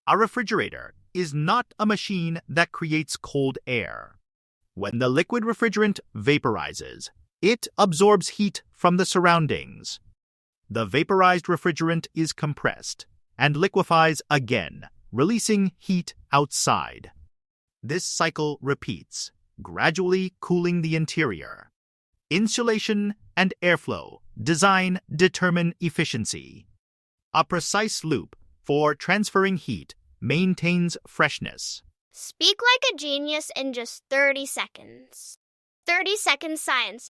A refrigerator is not a machine that creates cold air. When the liquid refrigerant vaporizes, it absorbs heat from the surroundings. The vaporized refrigerant is compressed and liquefies again, releasing heat outside. This cycle repeats, gradually cooling the interior. Insulation and airflow design determine efficiency. A precise loop for transferring heat maintains freshness. Speak like a genius in just 30 seconds. 30 seconds science.